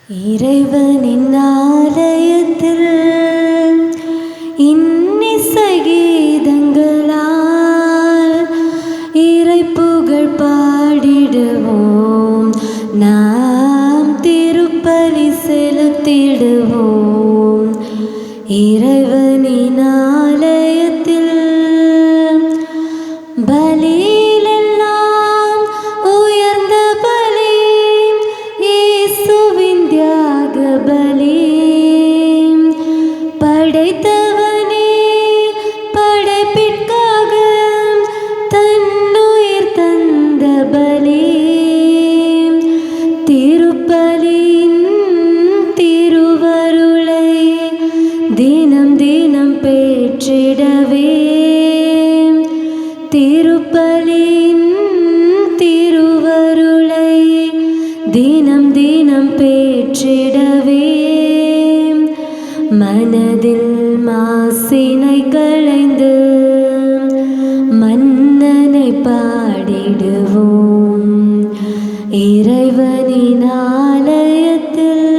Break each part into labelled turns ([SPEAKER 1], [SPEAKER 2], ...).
[SPEAKER 1] இறைவனின் ஆலயத்தில் இன்னிசை கீதங்களால் இறை புகழ் பாடிடுவோம், நாம் திருப்பலி செலுத்திடுவோம். இறைவனின் ஆலயத்தில் பலியிலெல்லாம் உயர்ந்த பலி இயேசுவின் தியாக பலி. படைத்தவனே படைப்பிற்காக தன்னுயிர் தந்த பலி. திருப்பலியின் திருவருளை தினம் தினம் பெற்றிடவே, திருப்பலியின் திருவருளை தினம் தினம் பெற்றிடவே, மனதில் மாசினை களைந்து மன்னனை பாடிடுவோம் இறைவனின் ஆலயத்தில்.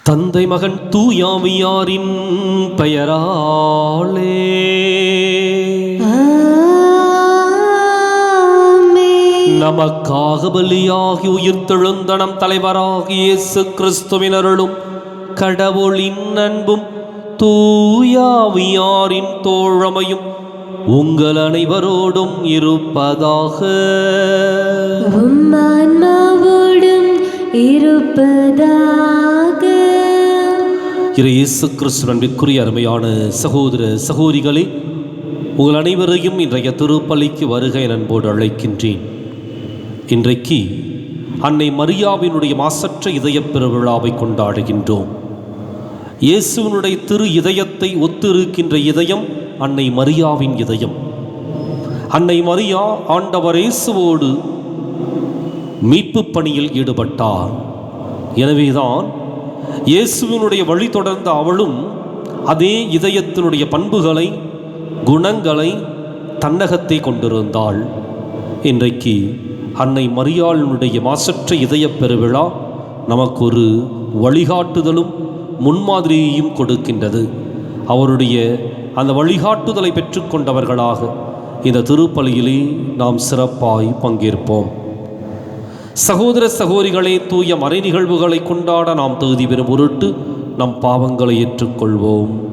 [SPEAKER 2] தந்தை மகன் தூயாவியாரின் பெயராலே நமக்காக பலியாகி உயிர்த்தெழுந்த நம் தலைவராகிய இயேசு கிறிஸ்துவின் அருளும் கடவுளின் அன்பும் தூயாவியாரின் தோழமையும் உங்கள் அனைவரோடும் இருப்பதாக.
[SPEAKER 1] ஆன்மாவோடும் இருப்பதாக.
[SPEAKER 2] இயேசு கிறிஸ்துவின் அன்பிற்குரிய அருமையான சகோதர சகோதரிகளே, உங்கள் அனைவரையும் இன்றைய திருப்பலிக்கு வருக என அன்போடு அழைக்கின்றேன். இன்றைக்கு அன்னை மரியாவினுடைய மாசற்ற இதயப் பெருவிழாவை கொண்டாடுகின்றோம். இயேசுவினுடைய திரு இதயத்தை ஒத்திருக்கின்ற இதயம் அன்னை மரியாவின் இதயம். அன்னை மரியா ஆண்டவர் இயேசுவோடு மீட்பு பணியில் ஈடுபட்டார். எனவேதான் இயேசுவினுடைய வழி தொடர்ந்த அவளும் அதே இதயத்தினுடைய பண்புகளை, குணங்களை தன்னகத்தை கொண்டிருந்தாள். இன்றைக்கு அன்னை மரியாளினுடைய மாசற்ற இதயப் பெருவிழா நமக்கு ஒரு வழிகாட்டுதலும் முன்மாதிரியையும் கொடுக்கின்றது. அவருடைய அந்த வழிகாட்டுதலை பெற்றுக்கொண்டவர்களாக இந்த திருப்பலியிலே நாம் சிறப்பாய் பங்கேற்போம். சகோதர சகோதரிகளே, தூய மறை நிகழ்வுகளை கொண்டாட நாம் தகுதி பெறும் பொருட்டு நம் பாவங்களை ஏற்றுக்கொள்வோம்.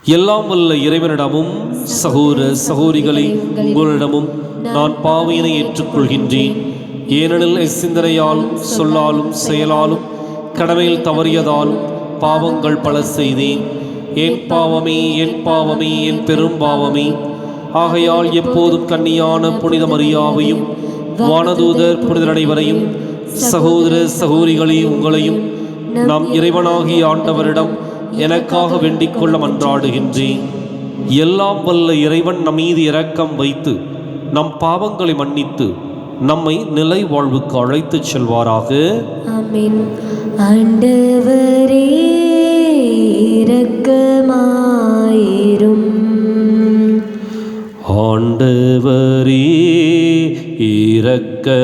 [SPEAKER 2] எல்லாம் வல்ல இறைவனிடமும் சகோதர சகோதரிகளே உங்களிடமும் நான் பாவையினை ஏற்றுக்கொள்கின்றேன். ஏனெனில் சிந்தனையாலும் சொல்லாலும் செயலாலும் கடமையில் தவறியதாலும் பாவங்கள் பல செய்தேன். என் பாவமே என் பாவமே என் பெரும் பாவமே. ஆகையால் எப்போதும் கன்னியான புனித மரியாவையும் வானதூதர் புனிதர் அனைவரையும் சகோதர சகோதரிகளே உங்களையும் நம் இறைவனாகிய ஆண்டவரிடம் எனக்காக வேண்டிக் கொள்ள மன்றாடுகின்றேன். எல்லாம் வல்ல இறைவன் நம் மீது இரக்கம் வைத்து நம் பாவங்களை மன்னித்து நம்மை நிலை வாழ்வுக்கு அழைத்துச் செல்வாராக.
[SPEAKER 1] ஆமென். ஆண்டவரே இரக்கமாயிரும்.
[SPEAKER 2] ஆண்டவரே இரக்கமாயிரும்.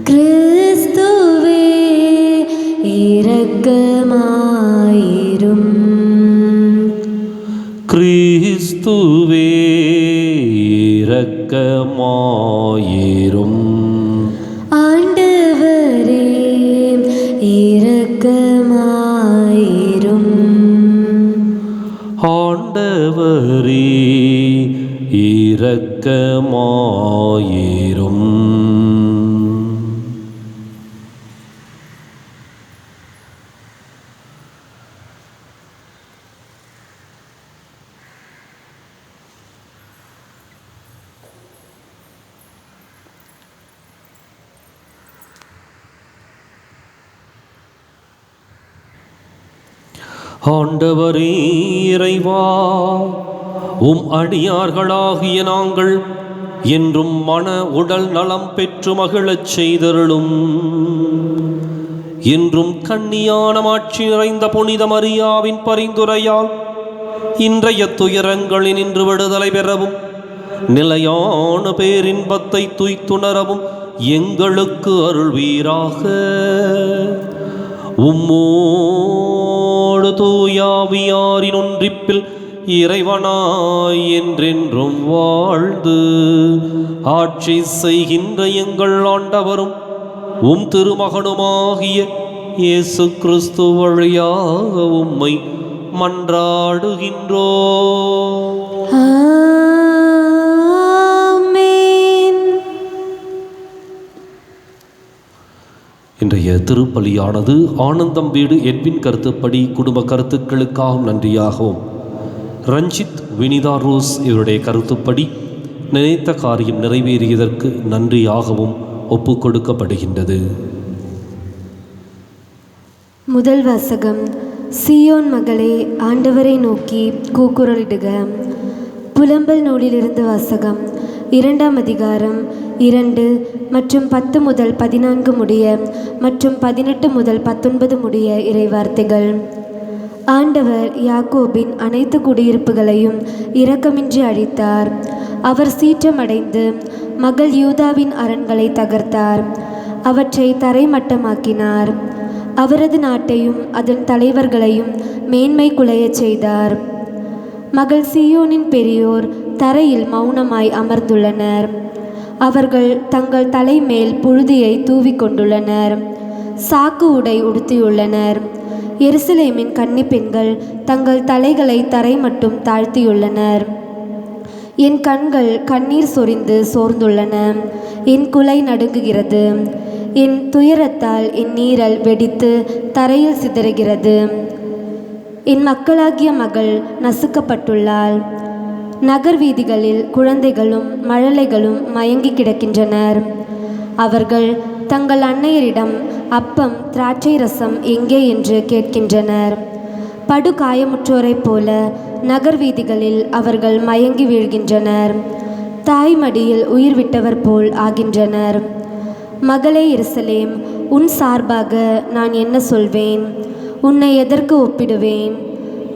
[SPEAKER 1] கிறிஸ்துவே இரக்கமாயிரும்.
[SPEAKER 2] கிறிஸ்துவே இரக்கமாயிரும்.
[SPEAKER 1] ஆண்டவரே இரக்கமாயிரும்.
[SPEAKER 2] ஆண்டவரே இரக்கமாயிரும். ஆண்டவரே இறைவா, உம் அடியார்களாகிய நாங்கள் என்றும் மன உடல் நலம் பெற்று மகிழச் செய்தருளும். என்றும் கன்னியான மாட்சி நிறைந்த புனித மரியாவின் பரிந்துரையால் இன்றைய துயரங்களில் இன்று விடுதலை பெறவும் நிலையான பேரின்பத்தை துய்த்துணரவும் எங்களுக்கு அருள்வீராக. உம்மோடு தூயாவியாரின் ஒன்றிப்பில் இறைவனாய் என்றென்றும் வாழ்ந்து ஆட்சி செய்கின்ற எங்கள் ஆண்டவரும் உம் திருமகனுமாகிய இயேசு கிறிஸ்து வழியாக உம்மை மன்றாடுகின்றோம்.
[SPEAKER 1] ஆமென்.
[SPEAKER 2] இன்றைய திருப்பலியானது ஆனந்தம் வீடு எட்வின் கருத்துப்படி குடும்ப கருத்துக்களுக்காகவும் நன்றியாகவும், ரஞ்சித் வினிதா ரோஸ் இவருடைய கருத்துப்படி நினைத்த காரியம் நிறைவேறியதற்கு நன்றியாகவும் ஒப்பு கொடுக்கப்படுகின்றது.
[SPEAKER 1] முதல் வாசகம். சீயோன் மகளே, ஆண்டவரை நோக்கி கூக்குரலிடுக. புலம்பல் நூலிலிருந்து வாசகம். 2ஆம் அதிகாரம் 2 மற்றும் 10 முதல் 14 முடிய மற்றும் 18 முதல் 19 முடிய இறைவார்த்தைகள். ஆண்டவர் யாக்கோபின் அனைத்து குடியிருப்புகளையும் இரக்கமின்றி அழித்தார். அவர் சீற்றமடைந்து மகள் யூதாவின் அரண்களை தகர்த்தார். அவற்றை தரைமட்டமாக்கினார். அவரது நாட்டையும் அதன் தலைவர்களையும் மேன்மை குலையச் செய்தார். மகள் சீயோனின் பெரியோர் தரையில் மௌனமாய் அமர்ந்துள்ளனர். அவர்கள் தங்கள் தலைமேல் புழுதியை தூவிக்கொண்டுள்ளனர். சாக்கு உடை உடுத்தியுள்ளனர். எருசலேமின் கன்னி பெண்கள் தங்கள் தலைகளை தரை மட்டும் தாழ்த்தியுள்ளனர். என் கண்கள் கண்ணீர் சொரிந்து சோர்ந்துள்ளன. என் குலை நடுங்குகிறது. என் துயரத்தால் என் நீரல் வெடித்து தரையில் சிதறுகிறது. என் மக்களாகிய மகள் நசுக்கப்பட்டுள்ளாள். நகர் வீதிகளில் குழந்தைகளும் மழலைகளும் மயங்கி கிடக்கின்றனர். அவர்கள் தங்கள் அன்னையரிடம் அப்பம் திராட்சை ரசம் எங்கே என்று கேட்கின்றனர். படு காயமுற்றோரைப் போல நகர் வீதிகளில் அவர்கள் மயங்கி வீழ்கின்றனர். தாய் மடியில் உயிர் விட்டவர் போல் ஆகின்றனர். மகளே எருசலேம், உன் சார்பாக நான் என்ன சொல்வேன்? உன்னை எதற்கு ஒப்பிடுவேன்?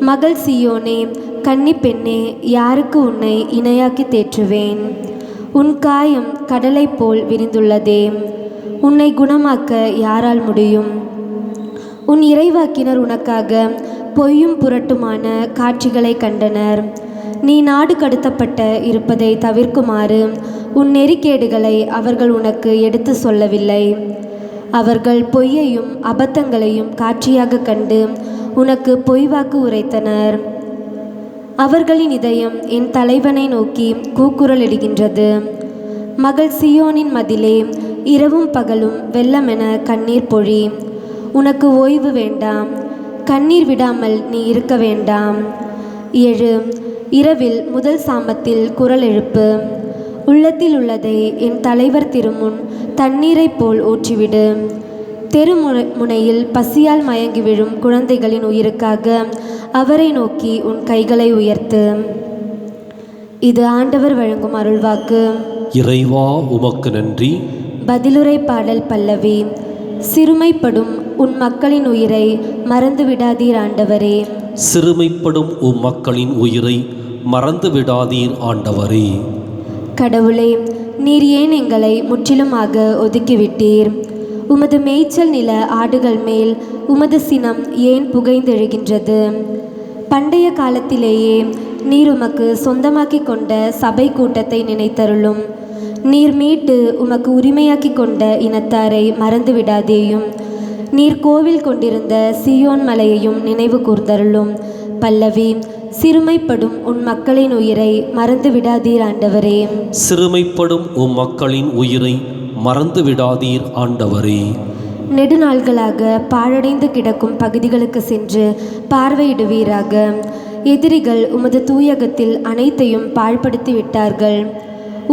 [SPEAKER 1] மகள் சீயோனே, கன்னி பெண்ணே, யாருக்கு உன்னை இணையாக்கி தேற்றுவேன்? உன் காயம் கடலை போல் விரிந்துள்ளதே. உன்னை குணமாக்க யாரால் முடியும்? உன் இறைவாக்கினர் உனக்காக பொய்யும் புரட்டுமான காட்சிகளை கண்டனர். நீ நாடு கடத்தப்பட்ட இருப்பதை தவிர்க்குமாறு உன் நெறிக்கேடுகளை அவர்கள் உனக்கு எடுத்து சொல்லவில்லை. அவர்கள் பொய்யையும் அபத்தங்களையும் காட்சியாக கண்டு உனக்கு பொய்வாக்கு உரைத்தனர். அவர்களின் இதயம் என் தலைவனை நோக்கி கூக்குரலிடுகின்றது. மகள் சீயோனின் மதிலே, இரவும் பகலும் வெள்ளமென கண்ணீர் பொழி. உனக்கு ஓய்வு வேண்டாம். கண்ணீர் விடாமல் நீ இருக்க வேண்டாம். எழு, இரவில் முதல் சாமத்தில் குரல் எழுப்பு. உள்ளத்தில் உள்ளதை என் தலைவர் திருமுன் தண்ணீரைப் போல் ஊற்றிவிடு. தெருமுனையில் பசியால் மயங்கி விழும் குழந்தைகளின் உயிருக்காக அவரை நோக்கி உன் கைகளை உயர்த்து. இது ஆண்டவர் வழங்கும் அருள்வாக்கு.
[SPEAKER 2] இறைவா, உமக்கு நன்றி.
[SPEAKER 1] பதிலுரை பாடல் பல்லவி. சிறுமைப்படும் உன் மக்களின் உயிரை மறந்து விடாதீர் ஆண்டவரே.
[SPEAKER 2] சிறுமைப்படும் உம் மக்களின் உயிரை மறந்து விடாதீர் ஆண்டவரே.
[SPEAKER 1] கடவுளே, நீர் ஏன் எங்களை முற்றிலுமாக ஒதுக்கிவிட்டீர்? உமது மேய்ச்சல் நில ஆடுகள் மேல் உமது சினம் ஏன் புகைந்தெழுகின்றது? பண்டைய காலத்திலேயே நீர் உமக்கு சொந்தமாக்கி கொண்ட சபை கூட்டத்தை நினைத்தருளும். நீர் மீட்டு உமக்கு உரிமையாக்கி கொண்ட இனத்தாரை மறந்து விடாதேயும். நீர் கோவில் கொண்டிருந்த சீயோன் மலையையும் நினைவு கூர்ந்தருளும். பல்லவி. சிறுமைப்படும் உன் மக்களின் உயிரை மறந்து விடாதீர் ஆண்டவரே.
[SPEAKER 2] சிறுமைப்படும் உம் மக்களின் உயிரை மறந்து விடாதீர் ஆண்டவரே.
[SPEAKER 1] நெடுநாள்களாக பாழடைந்து கிடக்கும் பகுதிகளுக்கு சென்று பார்வையிடுவீராக. எதிரிகள் உமது தூயகத்தில் அனைத்தையும் பாழ்படுத்தி விட்டார்கள்.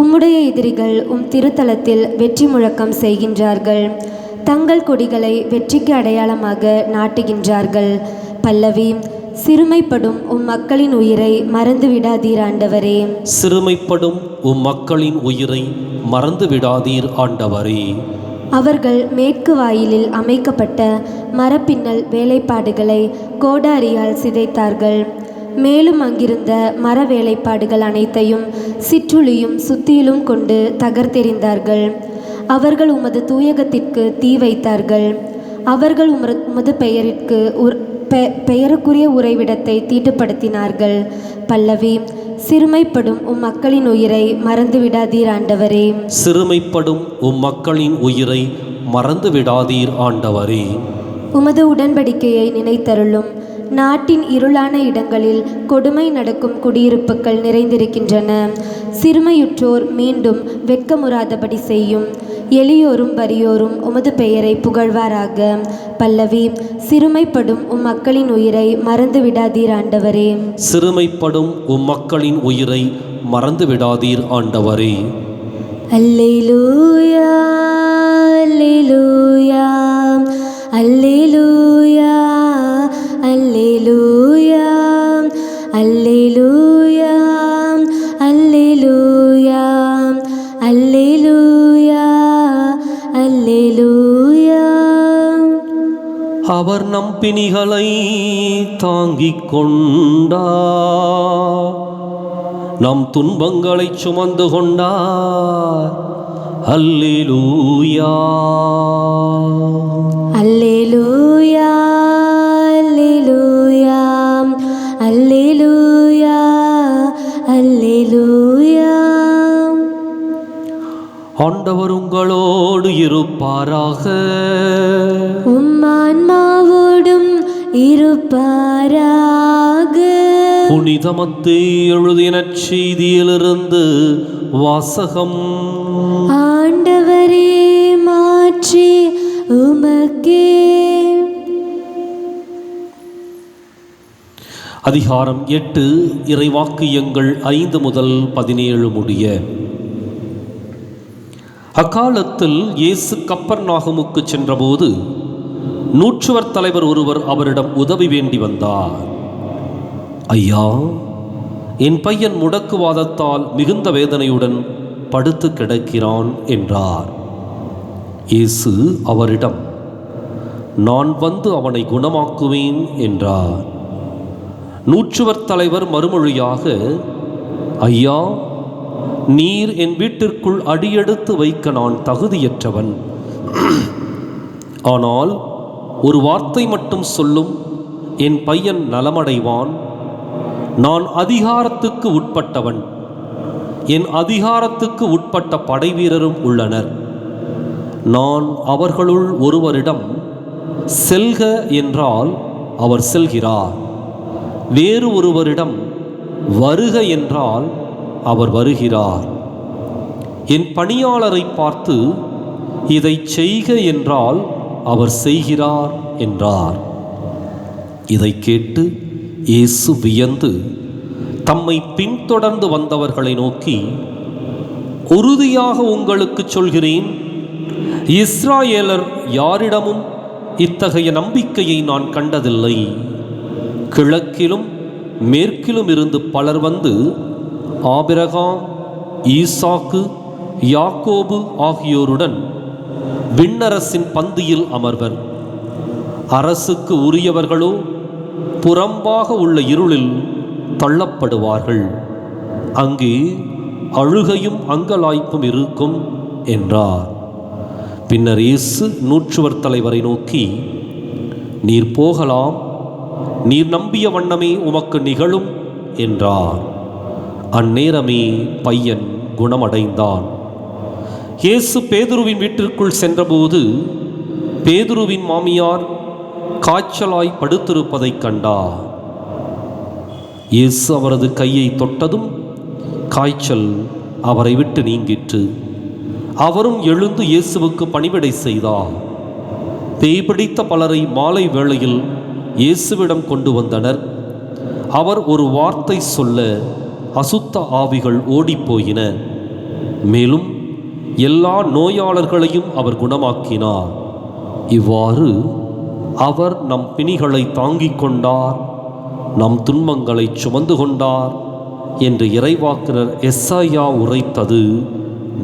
[SPEAKER 1] உம்முடைய எதிரிகள் உம் திருத்தலத்தில் வெற்றி முழக்கம் செய்கின்றார்கள். தங்கள் கொடிகளை வெற்றிக்கு அடையாளமாக நாட்டுகின்றார்கள். பல்லவி. சிறுமைப்படும் உம் மக்களின் உயிரை மறந்து விடாதீர் ஆண்டவரே.
[SPEAKER 2] சிறுமைப்படும் உம் மக்களின் உயிரை மறந்து விடாதீர் ஆண்டவரே.
[SPEAKER 1] அவர்கள் மேற்கு வாயிலில் அமைக்கப்பட்ட மரப்பின்னல் வேலைப்பாடுகளை கோடாரியால் சிதைத்தார்கள். மேலும் அங்கிருந்த மர வேலைப்பாடுகள் அனைத்தையும் சிற்றுளியும் சுத்தியிலும் கொண்டு தகர்த்தெறிந்தார்கள். அவர்கள் உமது தூயகத்திற்கு தீ வைத்தார்கள். அவர்கள் உமது பெயருக்குரிய உறைவிடத்தை தீட்டுப்படுத்தினார்கள். பல்லவி. சிறுமைப்படும் மக்களின் உயிரை மறந்து விடாதீர் ஆண்டவரே.
[SPEAKER 2] சிறுமைப்படும் மக்களின் உயிரை மறந்து விடாதீர் ஆண்டவரே.
[SPEAKER 1] உமது உடன்படிக்கையை நினைத்தருளும். நாட்டின் இருளான இடங்களில் கொடுமை நடக்கும் குடியிருப்புகள் நிறைந்திருக்கின்றன. சிறுமையுற்றோர் மீண்டும் வெட்கமுறாதபடி செய்யும். எளியோரும் வறியோரும் உமது பெயரை புகழ்வாராக. பல்லவி. சிறுமைப்படும் மக்களின் உயிரை மறந்து விடாதீர் ஆண்டவரே.
[SPEAKER 2] சிறுமைப்படும் மக்களின் உயிரை மறந்து விடாதீர் ஆண்டவரே.
[SPEAKER 1] அல்லேலூயா அல்லேலூயா அல்லேலூயா அல்லேலூயா அல்லேலூயா அல்லேலூயா அல்லேலூயா அல்லேலூயா.
[SPEAKER 2] அவர் நம் பிணிகளை தாங்கிக் கொண்டார், நம் துன்பங்களை சுமந்து கொண்டார். அல்லேலூயா
[SPEAKER 1] அல்லேலூயா அல்லேலூயா அல்லேலூயா அல்லேலூயா.
[SPEAKER 2] ஆண்டவர் உங்களோடு இருப்பாராக.
[SPEAKER 1] உம்மான்மாவோடும் இருப்பாராக.
[SPEAKER 2] புனித மத்தேயு எழுதிய நற்செய்தியிலிருந்து வாசகம்.
[SPEAKER 1] ஆண்டவரே, மாற்றி உமக்கே.
[SPEAKER 2] அதிகாரம் 8, இறைவாக்கியங்கள் 5 முதல் 17 முடிய. அக்காலத்தில் இயேசு கப்பர்நாகுமுக்கு சென்றபோது நூற்றுவர் தலைவர் ஒருவர் அவரிடம் உதவி வேண்டி வந்தார். ஐயா, என் பையன் முடக்குவாதத்தால் மிகுந்த வேதனையுடன் படுத்து கிடக்கிறான் என்றார். இயேசு அவரிடம், நான் வந்து அவனை குணமாக்குவேன் என்றார். நூற்றுவர் தலைவர் மறுமொழியாக, ஐயா, நீர் என் வீட்டிற்குள் அடியெடுத்து வைக்க நான் தகுதியற்றவன். ஆனால் ஒரு வார்த்தை மட்டும் சொல்லும், என் பையன் நலமடைவான். நான் அதிகாரத்துக்கு உட்பட்டவன். என் அதிகாரத்துக்கு உட்பட்ட படை வீரரும் உள்ளனர். நான் அவர்களுள் ஒருவரிடம் செல்க என்றால் அவர் செல்கிறார். வேறு ஒருவரிடம் வருக என்றால் அவர் வருகிறார். என் பணியாளரை பார்த்து இதை செய்க என்றால் அவர் செய்கிறார் என்றார். இதை கேட்டு இயேசு வியந்து தம்மை பின்தொடர்ந்து வந்தவர்களை நோக்கி, உறுதியாக உங்களுக்கு சொல்கிறேன், இஸ்ராயேலர் யாரிடமும் இத்தகைய நம்பிக்கையை நான் கண்டதில்லை. கிழக்கிலும் மேற்கிலும் இருந்து பலர் வந்து ஆபிரகாம், ஈசாக்கு, யாக்கோபு ஆகியோருடன் விண்ணரசின் பந்தியில் அமர்வர். அரசுக்கு உரியவர்களோ புறம்பாக உள்ள இருளில் தள்ளப்படுவார்கள். அங்கே அழுகையும் அங்கலாய்ப்பும் இருக்கும் என்றார். பின்னர் இயேசு நூற்றுவர் தலைவரை நோக்கி, நீர் போகலாம், நீர் நம்பிய வண்ணமே உமக்கு நிகழும் என்றார். அந்நேரமே பையன் குணமடைந்தான். இயேசு பேதுருவின் வீட்டிற்குள் சென்றபோது பேதுருவின் மாமியார் காய்ச்சலாய் படுத்திருப்பதைக் கண்டார். இயேசு அவரது கையை தொட்டதும் காய்ச்சல் அவரை விட்டு நீங்கிற்று. அவரும் எழுந்து இயேசுவுக்கு பணிவிடை செய்தார். பேய் பிடித்த பலரை மாலை வேளையில் இயேசுவிடம் கொண்டு வந்தனர். அவர் ஒரு வார்த்தை சொல்ல அசுத்த ஆவிகள் ஓடிப்போயின. மேலும் எல்லா நோயாளர்களையும் அவர் குணமாக்கினார். இவ்வாறு அவர் நம் பிணிகளை தாங்கிக் கொண்டார், நம் துன்பங்களை சுமந்து கொண்டார் என்று இறைவாக்கினர் எசாயா உரைத்தது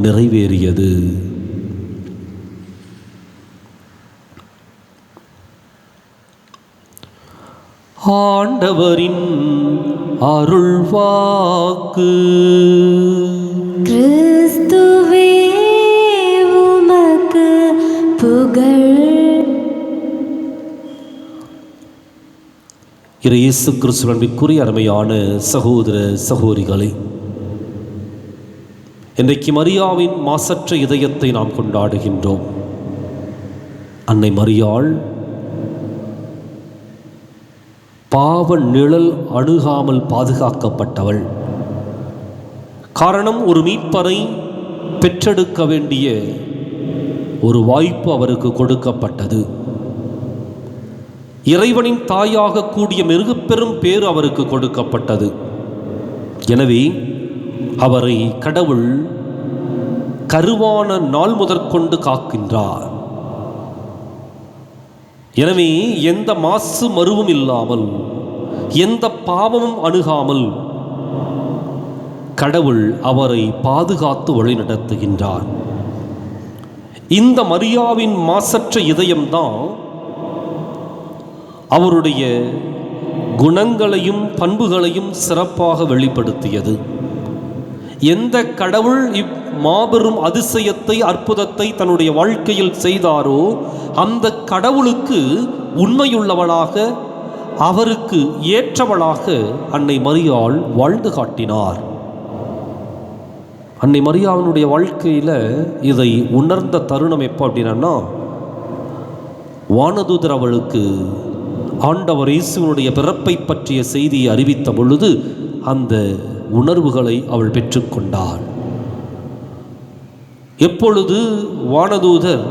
[SPEAKER 2] நிறைவேறியது. ஆண்டவரின் அருள்வாக்கு.
[SPEAKER 1] கிறிஸ்துவே உமக்கு புகழ்.
[SPEAKER 2] இயேசு கிறிஸ்துவிற்குரிய அருமையான சகோதர சகோதரிகளே, இன்றைக்கு மரியாவின் மாசற்ற இதயத்தை நாம் கொண்டாடுகின்றோம். அன்னை மரியாள் பாவ நிழல் அணுகாமல் பாதுகாக்கப்பட்டவள். காரணம், ஒரு மீட்பரை பெற்றெடுக்க வேண்டிய ஒரு வாய்ப்பு அவருக்கு கொடுக்கப்பட்டது. இறைவனின் தாயாக கூடிய மிகப்பெரும் பேறு அவருக்கு கொடுக்கப்பட்டது. எனவே அவரை கடவுள் கருவான நாள் முதற்கொண்டு காக்கின்றார். எனவே எந்த மாசு மறுவும் இல்லாமல், எந்த பாவமும் அணுகாமல் கடவுள் அவரை பாதுகாத்து வழிநடத்துகின்றார். இந்த மரியாவின் மாசற்ற இதயம்தான் அவருடைய குணங்களையும் பண்புகளையும் சிறப்பாக வெளிப்படுத்தியது. எந்த கடவுள் இம்மாபெரும் அதிசயத்தை, அற்புதத்தை தன்னுடைய வாழ்க்கையில் செய்தாரோ, அந்த கடவுளுக்கு உண்மையுள்ளவளாக, அவருக்கு ஏற்றவளாக அன்னை மரியாள் வாழ்ந்து காட்டினார். அன்னை மரியாவினுடைய வாழ்க்கையில் இதை உணர்ந்த தருணம் எப்போ அப்படின்னா, வானதூதர் அவளுக்கு ஆண்டவர் இயேசுவினுடைய பிறப்பை பற்றிய செய்தியை அறிவித்த பொழுது அந்த உணர்வுகளை அவள் பெற்றுக்கொண்டாள். எப்பொழுது வானதூதர்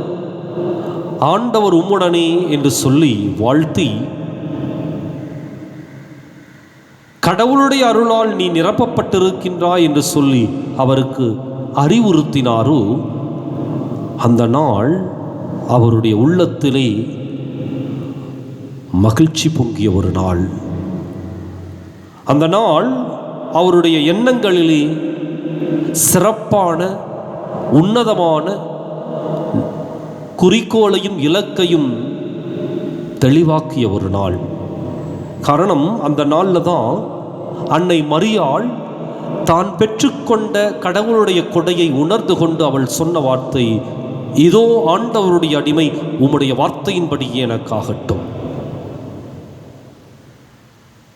[SPEAKER 2] ஆண்டவர் உம்முடனே என்று சொல்லி வாழ்த்தி, கடவுளுடைய அருளால் நீ நிரப்பப்பட்டிருக்கின்றாய் என்று சொல்லி அவருக்கு அறிவுறுத்தினாரோ, அந்த நாள் அவருடைய உள்ளத்திலே மகிழ்ச்சி பொங்கிய ஒரு நாள். அந்த நாள் அவருடைய எண்ணங்களிலே சிறப்பான உன்னதமான குறிக்கோளையும் இலக்கையும் தெளிவாக்கிய ஒரு நாள். காரணம், அந்த நாளில் தான் அன்னை மரியாள் தான் பெற்றுக்கொண்ட கடவுளுடைய கொடையை உணர்ந்து கொண்டு அவள் சொன்ன வார்த்தை, இதோ ஆண்டவருடைய அடிமை, உம்முடைய வார்த்தையின்படியே எனக்காகட்டும்.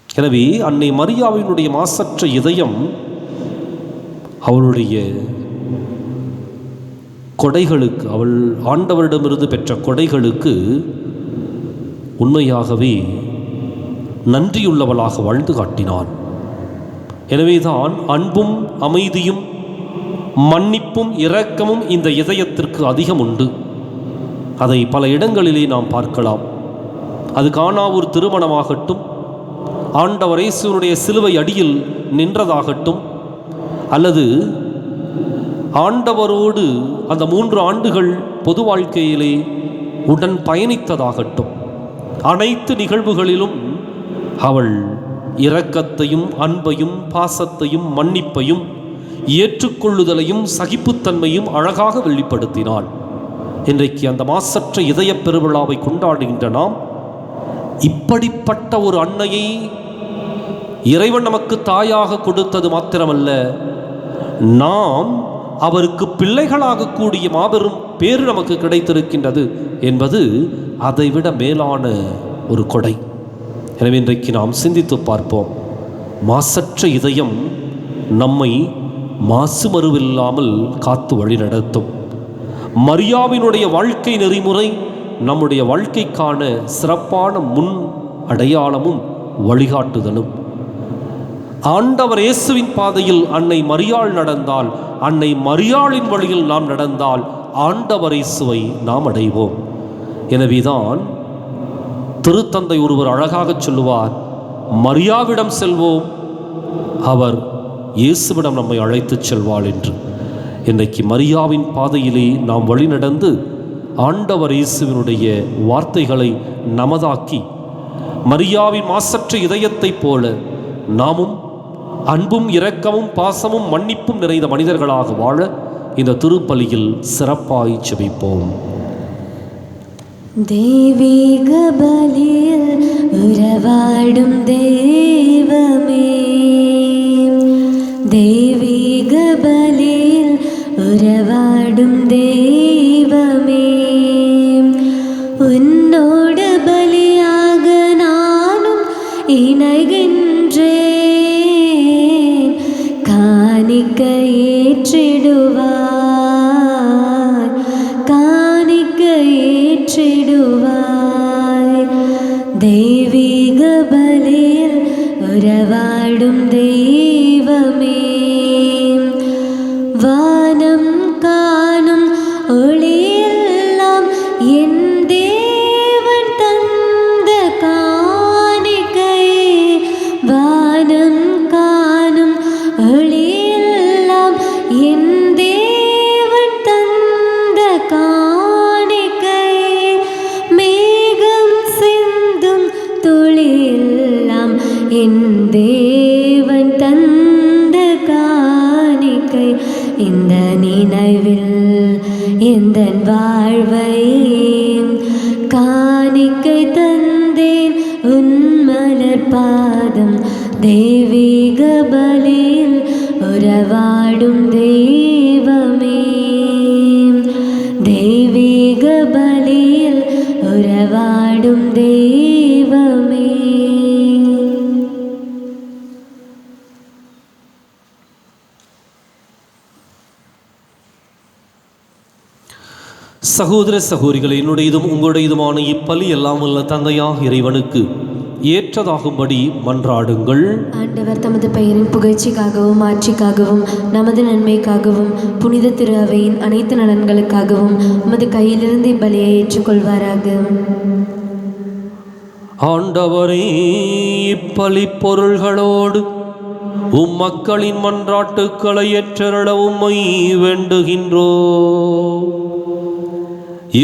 [SPEAKER 2] எனவே அன்னை மரியாவினுடைய மாசற்ற இதயம் அவளுடைய கொடைகளுக்கு, அவள் ஆண்டவரிடமிருந்து பெற்ற கொடைகளுக்கு உண்மையாகவே நன்றியுள்ளவளாக வாழ்ந்து காட்டினான். எனவேதான் அன்பும் அமைதியும் மன்னிப்பும் இரக்கமும் இந்த இதயத்திற்கு அதிகம் உண்டு. அதை பல இடங்களிலே நாம் பார்க்கலாம். அது கானாவூர் திருமணமாகட்டும், ஆண்டவர் இயேசுவினுடைய சிலுவை அடியில் நின்றதாகட்டும், அல்லது ஆண்டவரோடு அந்த 3 ஆண்டுகள் பொது வாழ்க்கையிலே உடன் பயணித்ததாகட்டும், அனைத்து நிகழ்வுகளிலும் அவள் இரக்கத்தையும் அன்பையும் பாசத்தையும் மன்னிப்பையும் ஏற்றுக்கொள்ளுதலையும் சகிப்புத்தன்மையும் அழகாக வெளிப்படுத்தினாள். இன்றைக்கு அந்த மாசற்ற இதய பெருவிழாவை கொண்டாடுகின்ற நாம், இப்படிப்பட்ட ஒரு அன்னையை இறைவன் நமக்கு தாயாக கொடுத்தது மாத்திரமல்ல, நாம் அவருக்கு பிள்ளைகளாக கூடிய மாபெரும் பேறு நமக்கு கிடைத்திருக்கின்றது என்பது அதைவிட மேலான ஒரு கொடை. எனவே இன்றைக்கு நாம் சிந்தித்து பார்ப்போம். மாசற்ற இதயம் நம்மை மாசுமருவில்லாமல் காத்து வழி நடத்தும். மரியாவினுடைய வாழ்க்கை நெறிமுறை நம்முடைய வாழ்க்கைக்கான சிறப்பான முன் அடையாளமும் வழிகாட்டுதலும். ஆண்டவர் இயேசுவின் பாதையில் அன்னை மரியாள் நடந்தால், அன்னை மரியாளின் வழியில் நாம் நடந்தால் ஆண்டவர் இயேசுவை நாம் அடைவோம். எனவேதான் திருத்தந்தை ஒருவர் அழகாக சொல்லுவார், மரியாவிடம் செல்வோம், அவர் இயேசுவிடம் நம்மை அழைத்துச் செல்வாள் என்று. இன்றைக்கு மரியாவின் பாதையிலே நாம் வழி நடந்து ஆண்டவர் இயேசுவினுடைய வார்த்தைகளை நமதாக்கி, மரியாவின் மாசற்ற இதயத்தைப் போல நாமும் அன்பும் இரக்கமும் பாசமும் மன்னிப்பும் நிறைந்த மனிதர்களாக வாழ இந்த திருப்பலியில் சிறப்பாய் ஜெபிப்போம்.
[SPEAKER 1] தெய்வீக பலியில் உறவாடும் தெய்வமே, தெய்வீக பலியில் உறவாடும் தெய்வமே, உன்னோடு பலியாக நானும் இணைகின்றேன். காணிக்கை ஏற்றிடுவாய், காணிக்கை ஏற்றிடுவாய். தெய்வீக பலியில் உறவாடும் தெய்வமே, வானம் காணும் ஒளியெல்லாம் என் தேவன் தந்த காணிக்கை. வானம் காணும் ஒளியெல்லாம் என் தேவன் தந்த காணிக்கை. மேகம் சிந்தும் துளியெல்லாம் என் தேவன் தந்த காணிக்கை. இந்த நினைவில் எந்தன் வாழ்வை காணிக்கை தந்தேன் உன் மலர் பாதம். தெய்வீக பலியில் உறவாடும் தெய்வமே, தெய்வீக பலியில் உறவாடும் தெய்வமே.
[SPEAKER 2] சகோதர சகோதரிகளை, என்னுடையதும் உங்களுடையதுமான இப்பலி எல்லாம் உள்ள தந்தையாக இறைவனுக்கு ஏற்றதாகும்படி மன்றாடுங்கள்.
[SPEAKER 1] ஆண்டவர் தமது பெயரின் புகழ்ச்சிக்காகவும் ஆட்சிக்காகவும் நமது நன்மைக்காகவும் புனித திரு அவையின் அனைத்து நலன்களுக்காகவும் உமது கையிலிருந்து இப்பலியை ஏற்றுக்கொள்வாராக.
[SPEAKER 2] ஆண்டவரே, இப்பலி பொருள்களோடு மக்களின் மன்றாட்டுக்களை ஏற்றருள உம்மை வேண்டுகின்றோ.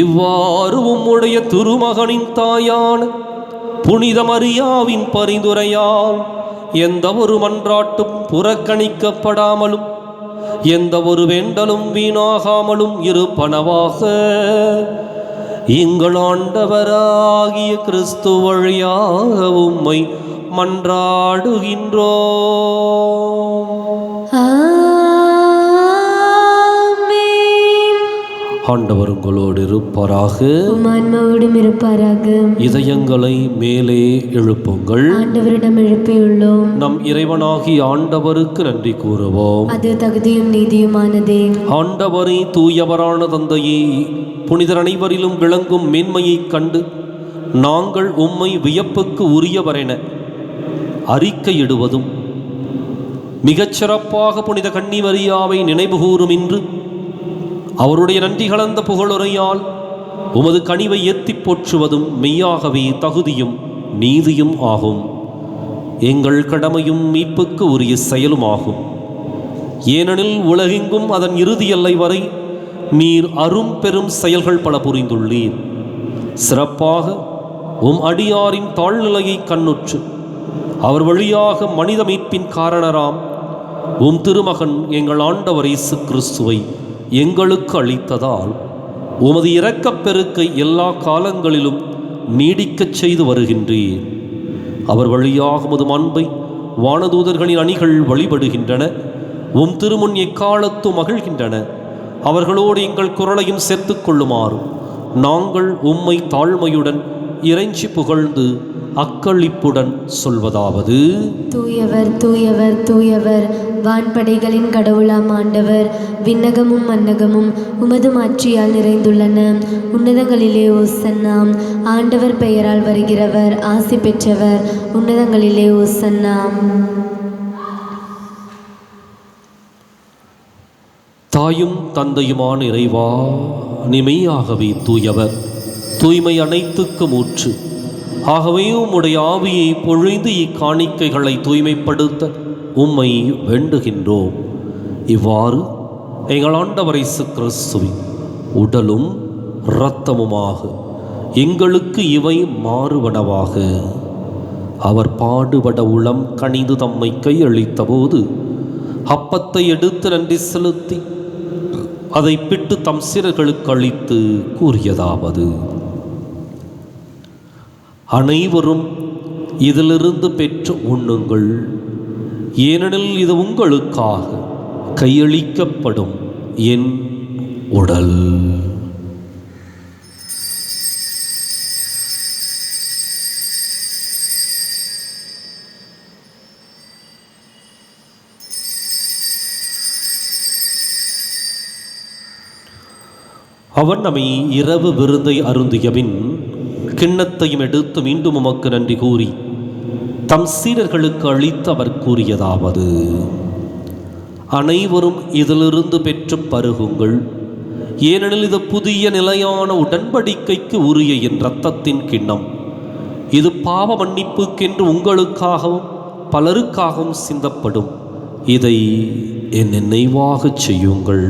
[SPEAKER 2] இவ்வாறு உம்முடைய திருமகனின் தாயான புனித மரியாவின் பரிந்துரையால் எந்த ஒரு மன்றாட்டும் புறக்கணிக்கப்படாமலும் எந்த ஒரு வேண்டலும் வீணாகாமலும் இருப்பனவாக எங்கள் ஆண்டவராகிய கிறிஸ்து வழியாக உம்மை மன்றாடுகின்றோம். ஆண்டவர் உங்களோடு இருப்பாராக,
[SPEAKER 1] ஆன்மாவோடும் இருப்பாராக.
[SPEAKER 2] இதயங்களை மேலே எழுப்புங்கள்.
[SPEAKER 1] ஆண்டவரிடம் எழுப்பியுள்ளோம்.
[SPEAKER 2] நம் இறைவனாகி ஆண்டவருக்கு நன்றி கூறுவோம்.
[SPEAKER 1] அது தகுதியும் நீதியுமானதே.
[SPEAKER 2] ஆண்டவரே, தூயவரான தந்தையே, புனிதர் அனைவரிலும் விளங்கும் மேன்மையைக் கண்டு நாங்கள் உம்மை வியப்புக்கு உரியவரென அறிக்கையிடுவதும் மிகச்சிறப்பாக புனித கன்னிமரியாவை நினைவுகூறும் இன்று அவருடைய நன்றி கலந்த புகழுரையால் உமது கனிவை ஏத்திப் போற்றுவதும் மெய்யாகவே தகுதியும் நீதியும் ஆகும். எங்கள் கடமையும் மீட்புக்கு உரிய செயலுமாகும். ஏனெனில் உலகெங்கும் அதன் இறுதி எல்லை வரை நீர் அரும் பெரும் செயல்கள் பல புரிந்துள்ளீர். சிறப்பாக உம் அடியாரின் தாழ்நிலையை கண்ணுற்று அவர் வழியாக மனித மீட்பின் காரணராம் உம் திருமகன் எங்கள் ஆண்டவர் இயேசு கிறிஸ்துவை எங்களுக்கு அளித்ததால் உமது இரக்கப் பெருக்கை எல்லா காலங்களிலும் நீடிக்கச் செய்து வருகின்றீர். அவர் வழியாக உமது அன்பை வானதூதர்களின் அணிகள் வழிபடுகின்றன. உம் திருமுன் எக்காலத்தும் மகிழ்கின்றன. அவர்களோடு எங்கள் குரலையும் சேர்த்து கொள்ளுமாறு நாங்கள் உம்மை தாழ்மையுடன் இறைஞ்சி புகழ்ந்து அக்களிப்புடன் சொல்வதாவது:
[SPEAKER 1] தூயவர் தூயவர் தூயவர், வான்படைகளின் கடவுளாம் ஆண்டவர். விண்ணகமும் மன்னகமும் உமது மாட்சியால் நிறைந்துள்ளன. உன்னதங்களிலே ஓசன்னா. ஆண்டவர் பெயரால் வருகிறவர் ஆசி பெற்றவர். உன்னதங்களிலே ஓசன்னா.
[SPEAKER 2] தாயும் தந்தையுமான இறைவா, நிமையாகவே தூயவர், தூய்மை அனைத்துக்கும் ஊற்று. ஆகவே உம்முடைய ஆவியை பொழிந்து இக்காணிக்கைகளை தூய்மைப்படுத்த உம்மை வேண்டுகின்றோம். இவ்வாறு எங்கள் ஆண்டவர் இயேசு கிறிஸ்துவின் உடலும் இரத்தமுமாக எங்களுக்கு இவை மாறுவனவாக. அவர் பாடுபட உளம் கனிந்து தம்மை கையளித்த போது அப்பத்தை எடுத்து நன்றி செலுத்தி அதை பிட்டு தம் சீடர்களுக்கு அளித்து கூறியதாவது: அனைவரும் இதிலிருந்து பெற்று உண்ணுங்கள். ஏனெனில் இது உங்களுக்காக கையளிக்கப்படும் என் உடல். அவன் நம்மை இரவு விருந்தை அருந்தியபின் கிண்ணத்தையும் எடுத்து மீண்டும் உமக்கு நன்றி கூறி தம் சீடர்களுக்கு அளித்து அவர் கூறியதாவது: அனைவரும் இதிலிருந்து பெற்று பருகுங்கள். ஏனெனில் இது புதிய நிலையான உடன்படிக்கைக்கு உரிய என் இரத்தத்தின் கிண்ணம். இது பாவ மன்னிப்புக்கென்று உங்களுக்காகவும் பலருக்காகவும் சிந்தப்படும். இதை என் நினைவாகச் செய்யுங்கள்.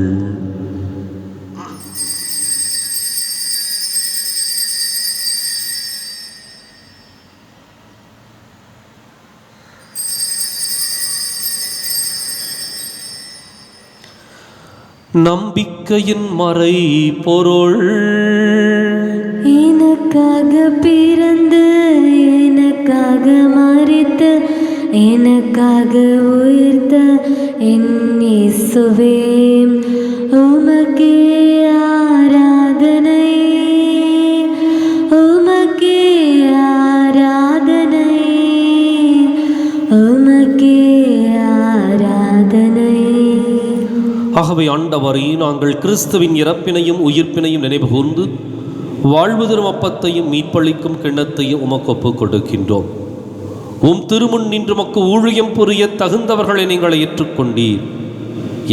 [SPEAKER 2] நம்பிக்கையின் மறை பொருள்.
[SPEAKER 1] எனக்காக பிறந்து எனக்காக மரித்த எனக்காக உயிர்த்த என் இயேசுவே, உமக்கே ஆராதனை, உமக்கே ஆராதனை, உமக்கே ஆராதனை.
[SPEAKER 2] ஆகவே ஆண்டவரே, நாங்கள் கிறிஸ்துவின் இறப்பினையும் உயிர்ப்பினையும் நினைவு கூர்ந்து வாழ்வு தரும் அப்பத்தையும் மீட்பளிக்கும் கிண்ணத்தையும் உமக்கு ஒப்புக் கொடுக்கின்றோம். உம் திருமுன் நின்று உமக்கு ஊழியம் புரிய தகுந்தவர்களை நீங்கள் ஏற்றுக்கொண்டீர்.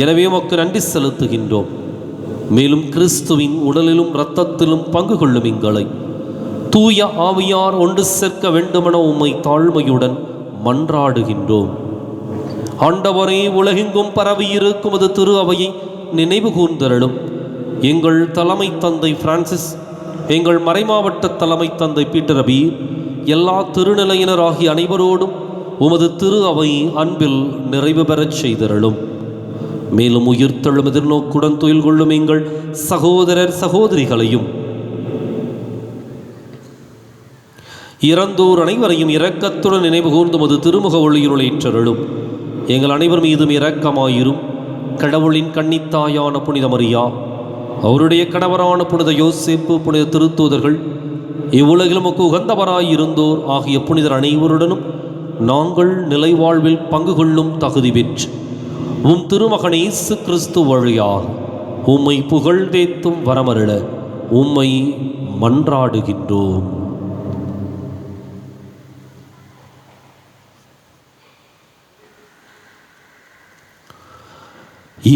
[SPEAKER 2] எனவே உமக்கு நன்றி செலுத்துகின்றோம். மேலும் கிறிஸ்துவின் உடலிலும் இரத்தத்திலும் பங்கு கொள்ளும் எங்களை தூய ஆவியார் ஒன்று சேர்க்க வேண்டுமென உம்மை தாழ்மையுடன் மன்றாடுகின்றோம். ஆண்டவரே, உலகெங்கும் பரவி இருக்கும் அது திரு அவையை நினைவு கூர்ந்தருளும். எங்கள் தலைமை தந்தை பிரான்சிஸ், எங்கள் மறைமாவட்ட தலைமை தந்தை பீட்டர் அபீர், எல்லா திருநிலையினர் ஆகிய அனைவரோடும் உமது திரு அவை அன்பில் நிறைவு பெறச் செய்தருளும். மேலும் உயிர்த்தெழும் எதிர்நோக்குடன் துயில் கொள்ளும் எங்கள் சகோதரர் சகோதரிகளையும் இறந்தோர் அனைவரையும் இரக்கத்துடன் நினைவு கூர்ந்து உமது திருமுக ஒளியினுள் ஏற்றருளும். எங்கள் அனைவர் மீதும் இரக்கமாயிரும். கடவுளின் கன்னித்தாயான புனித மரியா, அவருடைய கணவரான புனித யோசேப்பு, புனித திருத்தூதர்கள், இவ்வுலகில் உமக்கு உகந்தவராயிருந்தோர் ஆகிய புனிதர் அனைவருடனும் நாங்கள் நிலைவாழ்வில் பங்கு கொள்ளும் தகுதி பெற்று உம் திருமகன் இயேசு கிறிஸ்து வழியாக உம்மை புகழ்ந்தேத்தும் வரமருள உம்மை மன்றாடுகின்றோம்.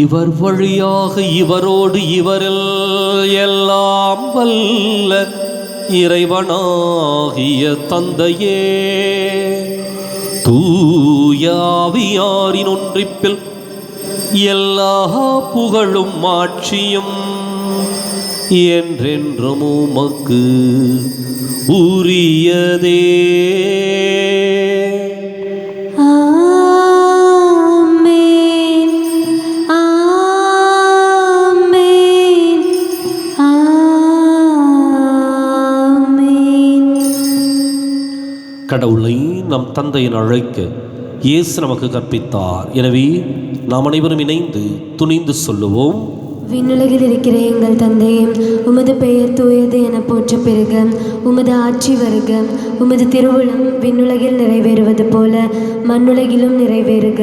[SPEAKER 2] இவர் வழியாக இவரோடு இவரில் எல்லாம் வல்ல இறைவனாகிய தந்தையே, தூய ஆவியாரின் ஒன்றிப்பில் எல்லா புகழும் ஆட்சியும் என்றென்றும் உமக்கு உரியதே. கடவுளை நம் தந்தையின் அழைக்க இயேசு நமக்கு கற்பித்தார். எனவே நாம் அனைவரும் இணைந்து துணிந்து சொல்லுவோம்:
[SPEAKER 1] விண்ணுலகில் இருக்கிற எங்கள் தந்தையே, உமது பெயர் தூயது என போற்ற பெறுக. உமது ஆட்சி வருக. உமது திருவுளம் விண்ணுலகில் நிறைவேறுவது போல மண்ணுலகிலும் நிறைவேறுக.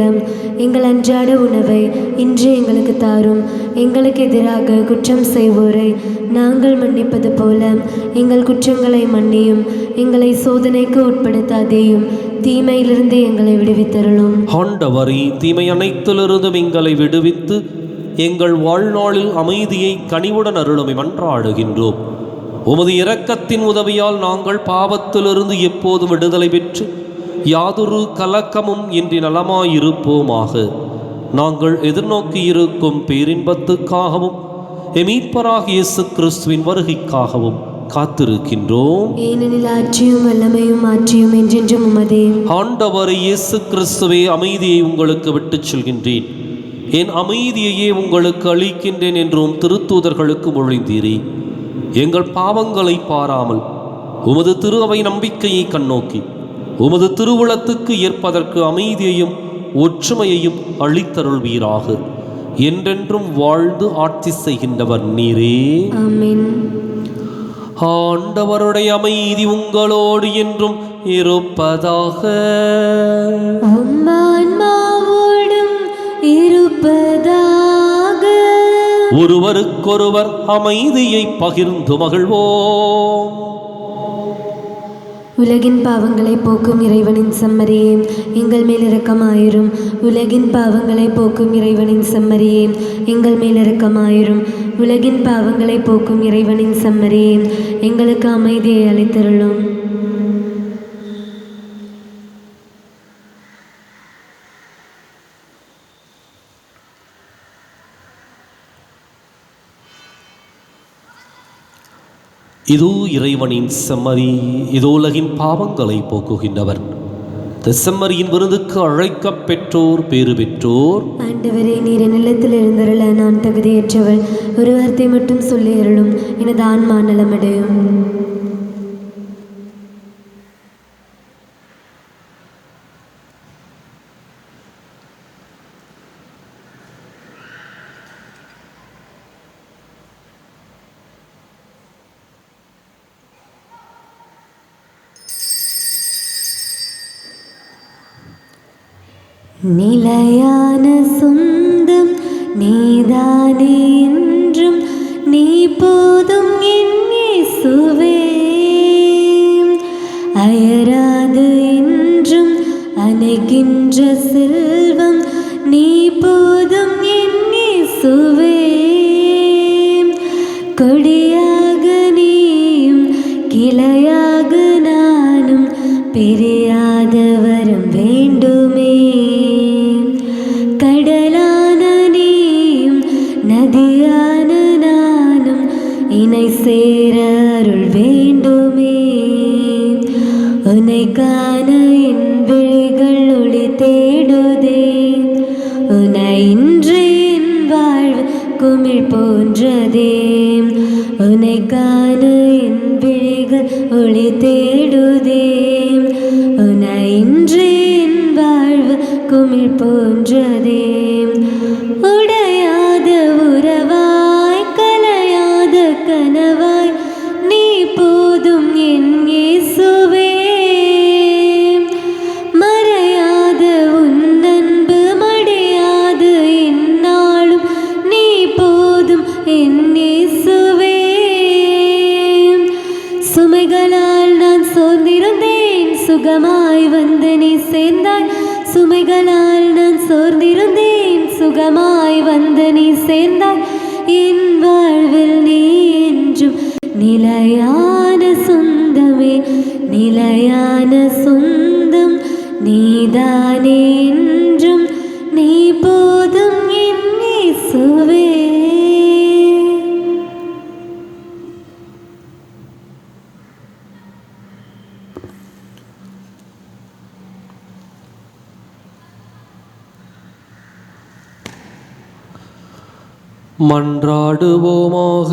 [SPEAKER 1] எங்கள் அன்றாட உணவை இன்று எங்களுக்கு தாரும். எங்களுக்கு எதிராக குற்றம் செய்வோரை நாங்கள் மன்னிப்பது போல எங்கள் குற்றங்களை மன்னியும். எங்களை சோதனைக்கு உட்படுத்தாதேயும், தீமையிலிருந்து எங்களை விடுவித்தருளும்.
[SPEAKER 2] ஆண்டவரே, தீமை அனைத்திலிருந்தும் எங்களை விடுவித்து எங்கள் வாழ்நாளில் அமைதியை கனிவுடன் அருளுமை மன்றாடுகின்றோம். உமது இரக்கத்தின் உதவியால் நாங்கள் பாவத்திலிருந்து எப்போதும் விடுதலை பெற்று யாதொரு கலக்கமும் இன்றி நலமாயிருப்போமாக. நாங்கள் எதிர்நோக்கி இருக்கும் பேரின்பத்துக்காகவும் மீட்பராகிய இயேசு கிறிஸ்துவின் வருகைக்காகவும் காத்திருக்கின்றோம்.
[SPEAKER 1] ஏனெனில் ஆட்சியும் வல்லமையும் ஆட்சியும் என்றென்றும் உமதே.
[SPEAKER 2] ஆண்டவர் இயேசு கிறிஸ்துவே, அமைதியை உங்களுக்கு விட்டுச் செல்கின்றேன், என் அமைதியையே உங்களுக்கு அளிக்கின்றேன் என்றும் திருத்தூதர்களுக்கு மொழிந்தீரே. எங்கள் பாவங்களை பாராமல் உமது திரு அவை நம்பிக்கையை கண்ணோக்கி உமது திருவுளத்துக்கு ஏற்பதற்கு அமைதியையும் ஒற்றுமையையும் அளித்தருள்வீராக. என்றென்றும் வாழ்ந்து ஆட்சி செய்கின்றவர் நீரே.
[SPEAKER 1] ஆமென்.
[SPEAKER 2] ஆண்டவருடைய அமைதி உங்களோடு என்றும் இருப்பதாக.
[SPEAKER 1] உம் ஆன்மாவோடும் இருப்பதாக.
[SPEAKER 2] ஒருவருக்கொருவர் அமைதியை பகிர்ந்து மகிழ்வோம்.
[SPEAKER 1] உலகின் பாவங்களை போக்கும் இறைவனின் செம்மறியே, எங்கள் மேல் இரக்கமாயிரும். உலகின் பாவங்களை போக்கும் இறைவனின் செம்மறியே, எங்கள் மேல் இரக்கமாயிரும். உலகின் பாவங்களை போக்கும் இறைவனின் செம்மறியே, எங்களுக்கு அமைதியை அளித்தருளும்.
[SPEAKER 2] இதோ இறைவனின் செம்மறி, இதோ உலகின் பாவங்களை போக்குகின்றவர். செம்மறியின் விருதுக்கு அழைக்கப் பெற்றோர் பேறு பெற்றோர்.
[SPEAKER 1] ஆண்டவரே, நீர் நிலத்தில் எழுந்தருள நான் தகுதியற்றவள். ஒரு வார்த்தை மட்டும் சொல்லி அருளும், எனது ஆன்மா நலமடையும். நிலையான சொந்தம் நீதானே என்றும், நீ போதும் என் இயேசுவே. அயராது என்றும் அணைக்கின்ற செல்வம், நீ போதும் என் இயேசுவே. கொடியாக நீயும் கிளையாக நானும், பிரியாத வரம் வேண்டுமே. கடலான நீயும் நதியான நானும், இணை சேர அருள் வேண்டுமே. உன்னை காண என் விழிகள் ஒளி தேடுதே. உன்னை இன்று என் வாழ்வு குமிழ் போன்றதே. உன்னை காண என் விழிகள் ஒளி தேடுதே. உன்னை இன்று என் வாழ்வு குமிழ் போன்றதே. உடையாத உறவாய் கலையாத கனவாய், நீ போதும் என் இயேசுவே. மறையாத உன் அன்பு மடியாது எந்நாளும், நீ போதும் என் இயேசுவே. சுமைகளால் நான் சோர்ந்திருந்தேன், சுகமாய் வந்து நீ சேர்ந்தாய். சுமைகளால் நான் சோர்ந்திருந்தேன், சுகமாய் வந்து நீ சேர்ந்தாய். என் வாழ்வில் நீ என்றும் நிலையான சொந்தமே. நிலையான சொந்தம் நீதானே என்றும், நீ போதும் என் இயேசுவே.
[SPEAKER 2] மன்றாடுவோமாக.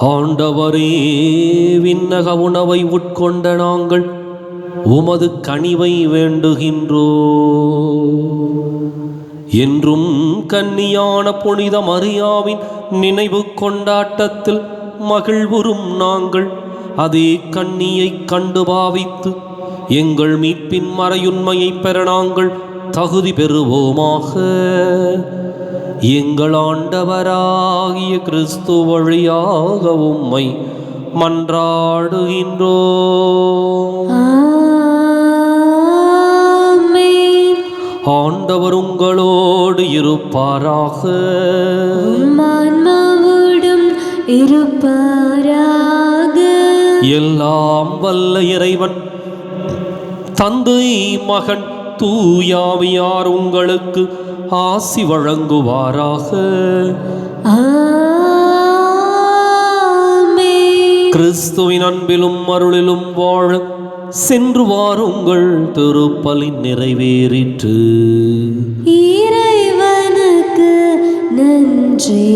[SPEAKER 2] ஆண்டவரே, விண்ணக உணவை உட்கொண்ட நாங்கள் உமது கனிவை வேண்டுகின்றோ. என்றும் கன்னியான புனித மரியாவின் நினைவு கொண்டாட்டத்தில் மகிழ்வுறும் நாங்கள் அதே கன்னியை கண்டு பாவித்து எங்கள் மீட்பின் மறையுண்மையை பெற நாங்கள் தகுதி பெறுவோமாக. எங்கள் ஆண்டவராகிய கிறிஸ்து வழியாக உம்மை மன்றாடுகின்றோம்.
[SPEAKER 1] ஆமென்.
[SPEAKER 2] ஆண்டவர் உங்களோடு இருப்பாராக.
[SPEAKER 1] உம் ஆன்மாவோடும் இருப்பாராக.
[SPEAKER 2] எல்லாம் வல்ல இறைவன் தந்தை மகன் தூயாவியார் உங்களுக்கு ஆசி வழங்குவாராக.
[SPEAKER 1] ஆமென்.
[SPEAKER 2] கிறிஸ்துவின் அன்பிலும் அருளிலும் வாழ சென்று வாருங்கள், திருப்பலி நிறைவேறிற்று.
[SPEAKER 1] இறைவனுக்கு நன்றி.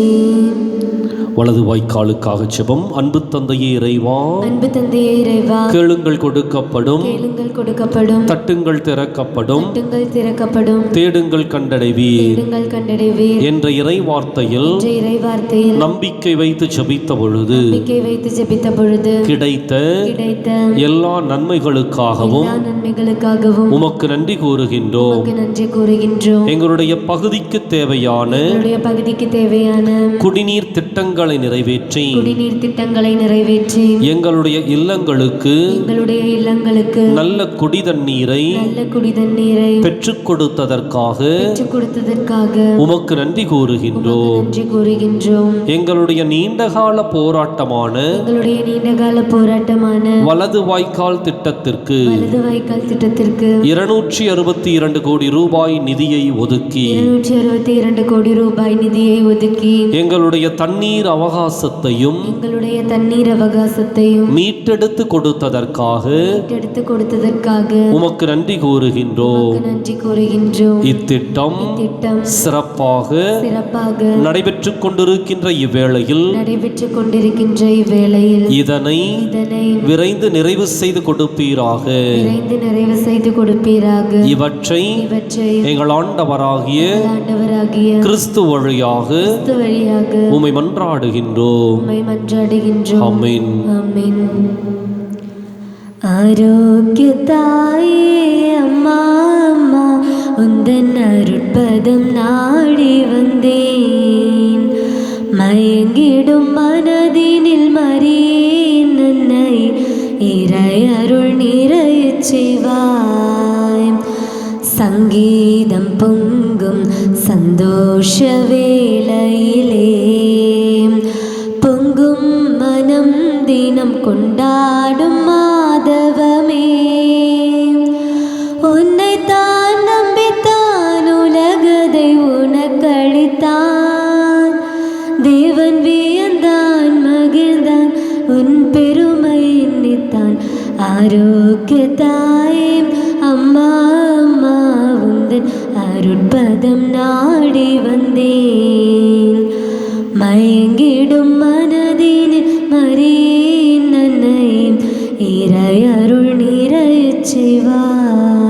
[SPEAKER 2] வலது வாய்க்காலுக்காக ஜெபம். அன்பு தந்தையே இறைவா,
[SPEAKER 1] அன்பு தந்தையே இறைவா,
[SPEAKER 2] கேளுங்கள் கொடுக்கப்படும்,
[SPEAKER 1] கேளுங்கள் கொடுக்கப்படும்,
[SPEAKER 2] தட்டுங்கள் திறக்கப்படும்,
[SPEAKER 1] தட்டுங்கள் திறக்கப்படும்,
[SPEAKER 2] தேடுங்கள் கண்டடைவீர்
[SPEAKER 1] தேடுங்கள் கண்டடைவீர்
[SPEAKER 2] என்ற இறை வார்த்தையில்
[SPEAKER 1] என்ற இறை வார்த்தையில்
[SPEAKER 2] நம்பிக்கை வைத்து ஜெபித்த பொழுது
[SPEAKER 1] நம்பிக்கை வைத்து ஜெபித்த பொழுது
[SPEAKER 2] கிடைத்த எல்லா நன்மைகளுக்காகவும்
[SPEAKER 1] எல்லா நன்மைகளுக்காகவும்
[SPEAKER 2] உமக்கு நன்றி கூறுகின்றோம்.
[SPEAKER 1] உமக்கு நன்றி கூறுகின்றோம்.
[SPEAKER 2] எங்களுடைய பகுதிக்கு தேவையான
[SPEAKER 1] எங்களுடைய பகுதிக்கு தேவையான
[SPEAKER 2] குடிநீர் திட்டங்களை நிறைவேற்றி
[SPEAKER 1] குடிநீர் திட்டங்களை நிறைவேற்றி
[SPEAKER 2] எங்களுடைய இல்லங்களுக்கு நல்ல குடி தண்ணீரை பெற்றுக் கொடுத்ததற்காக உமக்கு நன்றி கூறுகின்றோம். எங்களுடைய நீண்டகால போராட்டமான வலது வாய்க்கால் திட்டத்திற்கு 262 கோடி ரூபாய் நிதியை ஒதுக்கி எங்களுடைய தண்ணீர் அவகாசத்தையும் மீட்டெடுத்து கொடுத்ததற்காக உமக்கு நன்றி கூறுகின்றோம். இத்திட்டம் சிறப்பாக நடைபெற்றுக் கொண்டிருக்கின்ற இவ்வேளையில் இதனை விரைந்து நிறைவு செய்து கொடுப்பீராக. இவற்றை எங்கள் ஆண்டவராகிய கிறிஸ்து வழியாக உம்மை மன்றாடுகின்றோம். ஆமென்.
[SPEAKER 1] ஆரோக்கிய தாயே அம்மா அம்மா, உந்தன் அருட்பதம் நாடி வந்தேன். மயங்கிடும் மனதினில் மறியேன் என்னை இறை அருள் நிறையச் செய்வாய். சங்கீதம் பொங்கும் சந்தோஷ வேளையிலே பொங்கும் மனம் தினம் கொண்டாடும் மாதவமே. உன்னை தான் நம்பித்தான் உலகதை உனக்களித்தான். தேவன் வியந்தான் மகிழ்ந்தான் உன் பெருமை எண்ணித்தான். ஆரோக்கிய தாயே அம்மா அம்மா, உந்தன் அருட்பதம் நாடி வந்தேன். மயங்கிடும் மனதினில் மறியேன் என்னை இறை அருள் நிறையச் செய்வாய்.